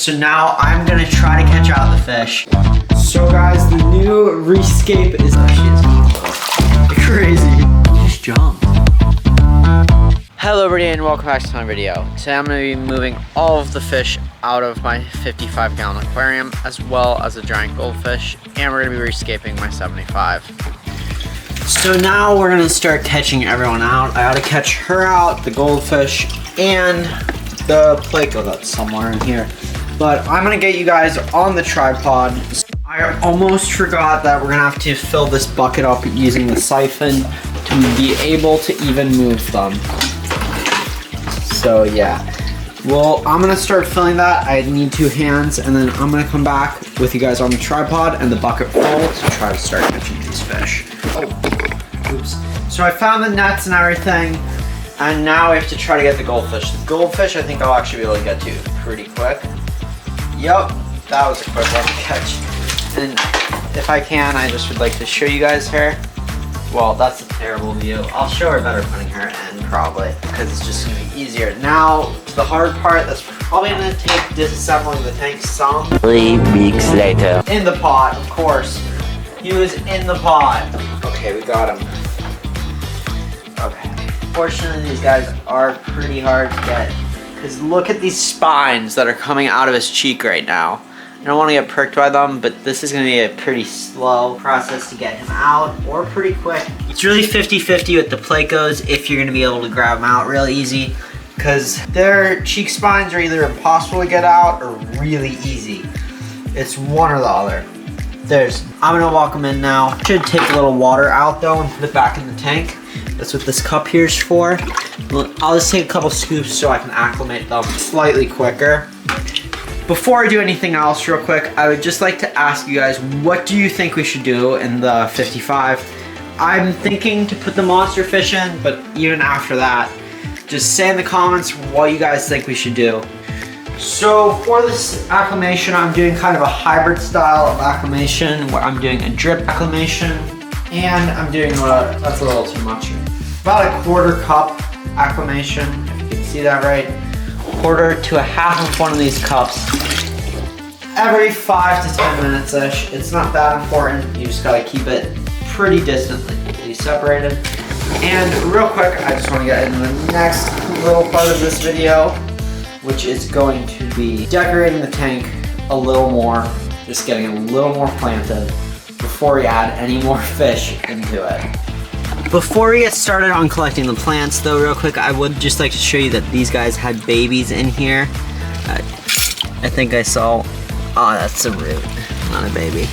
So now I'm gonna try to catch out the fish. So guys, the new Rescape is crazy. Just jump. Hello everybody and welcome back to my video. Today I'm going to be moving all of the fish out of my 55-gallon aquarium, as well as a giant goldfish, and we're going to be rescaping my 75. So now we're going to start catching everyone out. I ought to catch her out, the goldfish, and the placo that's somewhere in here. But I'm going to get you guys on the tripod. I almost forgot that we're going to have to fill this bucket up using the siphon to be able to even move them. So yeah, well, I'm gonna start filling that. I need 2 hands, and then I'm gonna come back with you guys on the tripod and the bucket full to try to start catching these fish. Oh, oops. So I found the nets and everything, and now we have to try to get the goldfish. The goldfish I think I'll actually be able to get to pretty quick. Yep, that was a quick one to catch. And if I can, I just would like to show you guys her. Well, that's a terrible view. I'll show her better putting her in, probably, because it's just going to be easier. Now, to the hard part, that's probably going to take disassembling the tank some. 3 weeks later. In the pot, of course. He was in the pot. Okay, we got him. Okay. Fortunately, these guys are pretty hard to get, because look at these spines that are coming out of his cheek right now. I don't want to get pricked by them, but this is going to be a pretty slow process to get him out, or pretty quick. It's really 50-50 with the placos if you're going to be able to grab them out real easy, because their cheek spines are either impossible to get out or really easy. It's one or the other. I'm going to walk them in now. Should take a little water out though and put it back in the tank. That's what this cup here is for. I'll just take a couple scoops so I can acclimate them slightly quicker. Before I do anything else real quick, I would just like to ask you guys, what do you think we should do in the 55? I'm thinking to put the monster fish in, but even after that, just say in the comments what you guys think we should do. So for this acclimation, I'm doing kind of a hybrid style of acclimation, where I'm doing a drip acclimation, and I'm doing that's a little too much. About a 1/4 cup acclimation, if you can see that right. 1/4 to a half of one of these cups every 5 to 10 minutes-ish. It's not that important. You just gotta keep it pretty distantly separated. And real quick, I just want to get into the next little part of this video, which is going to be decorating the tank a little more, just getting a little more planted before we add any more fish into it. Before we get started on collecting the plants though, real quick, I would just like to show you that these guys had babies in here. I think I saw, oh, that's a root, not a baby.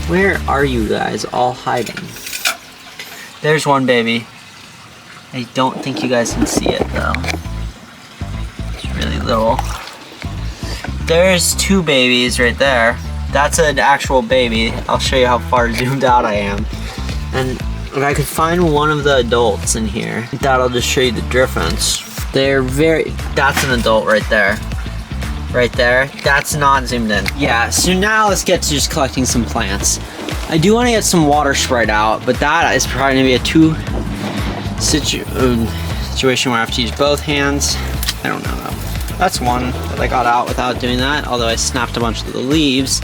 Where are you guys all hiding? There's one baby. I don't think you guys can see it though. It's really little. There's 2 babies right there. That's an actual baby. I'll show you how far zoomed out I am. And if I could find one of the adults in here, that'll just show you the difference. That's an adult right there. Right there, that's not zoomed in. Yeah, so now let's get to just collecting some plants. I do want to get some water sprayed out, but that is probably gonna be a situation where I have to use both hands. I don't know though. That's one that I got out without doing that, although I snapped a bunch of the leaves.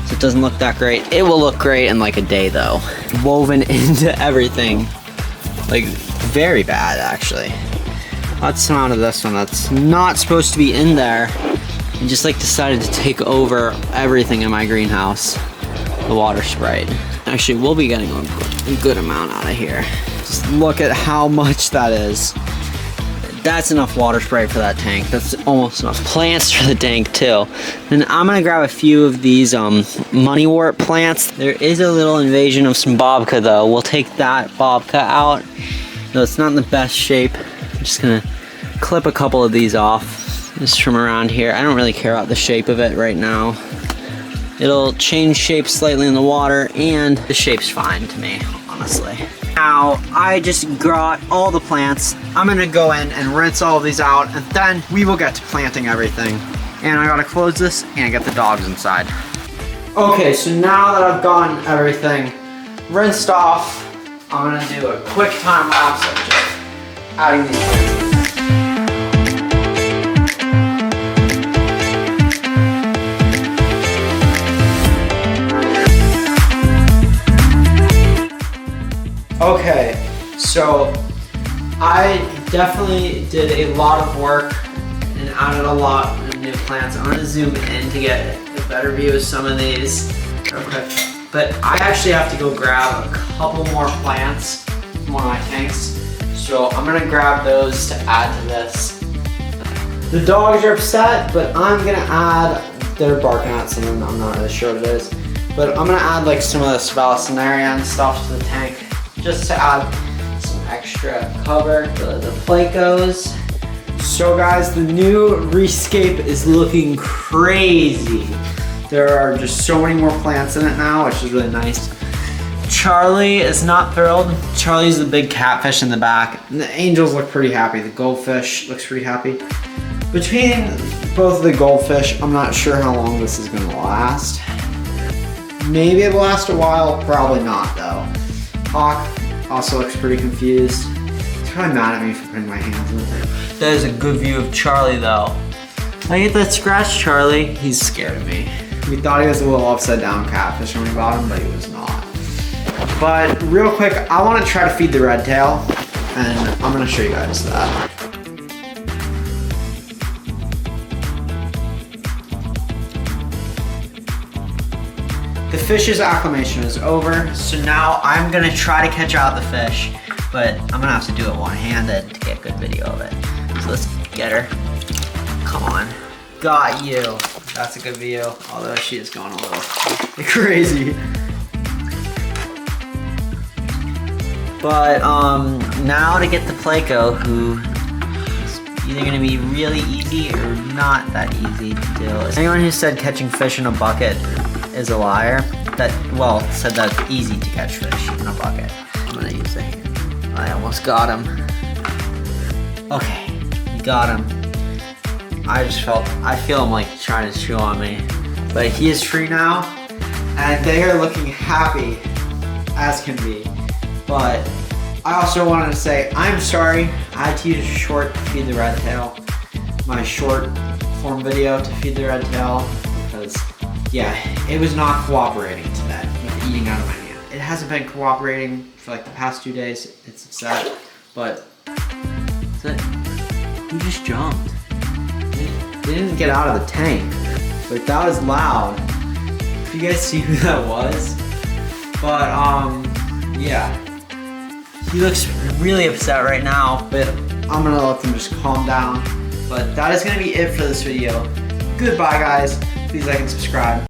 So it doesn't look that great. It will look great in like a day though. Woven into everything. Like very bad actually. Let's come out of this one that's not supposed to be in there. And just like decided to take over everything in my greenhouse. The water sprayed. Actually, we'll be getting a good amount out of here. Just look at how much that is. That's enough water spray for that tank. That's almost enough plants for the tank too. Then I'm gonna grab a few of these moneywort plants. There is a little invasion of some babka though. We'll take that babka out. No, it's not in the best shape. I'm just gonna clip a couple of these off just from around here. I don't really care about the shape of it right now. It'll change shape slightly in the water, and the shape's fine to me, honestly. Now, I just got all the plants. I'm gonna go in and rinse all of these out, and then we will get to planting everything. And I gotta close this and get the dogs inside. Okay, so now that I've gotten everything rinsed off, I'm gonna do a quick time lapse of just adding these plants. Okay, so I definitely did a lot of work and added a lot of new plants. I'm gonna zoom in to get a better view of some of these. Okay, but I actually have to go grab a couple more plants from one of my tanks. So I'm gonna grab those to add to this. The dogs are upset, but I'm gonna add, they're barking at something, I'm not really sure what it is. But I'm gonna add like some of this Vallisneria and stuff to the tank, just to add some extra cover to the Placos. So guys, the new Rescape is looking crazy. There are just so many more plants in it now, which is really nice. Charlie is not thrilled. Charlie's the big catfish in the back. And the angels look pretty happy. The goldfish looks pretty happy. Between both of the goldfish, I'm not sure how long this is gonna last. Maybe it'll last a while, probably not though. Hawk also looks pretty confused. He's probably mad at me for putting my hands in it. That is a good view of Charlie though. I get that scratch, Charlie. He's scared of me. We thought he was a little upside down catfish when we got him, but he was not. But real quick, I want to try to feed the red tail, and I'm going to show you guys that. The fish's acclimation is over, so now I'm going to try to catch out the fish, but I'm going to have to do it one-handed to get a good video of it. So let's get her. Come on. Got you. That's a good view, although she is going a little crazy. But now to get the Placo, who is either gonna be really easy or not that easy to do. Anyone who said catching fish in a bucket is a liar. Said that's easy to catch fish in a bucket. I'm gonna use the hand. I almost got him. Okay, got him. I feel him like trying to chew on me. But he is free now, and they are looking happy as can be. But I also wanted to say, I'm sorry, I had to use a short to feed the red tail. My short form video to feed the red tail, because yeah, it was not cooperating today with eating out of my hand. It hasn't been cooperating for like the past 2 days. It's upset, but that's it. Who just jumped? They didn't get out of the tank, but that was loud. If you guys see who that was, but yeah. He looks really upset right now, but I'm gonna let them just calm down. But that is gonna be it for this video. Goodbye guys, please like and subscribe.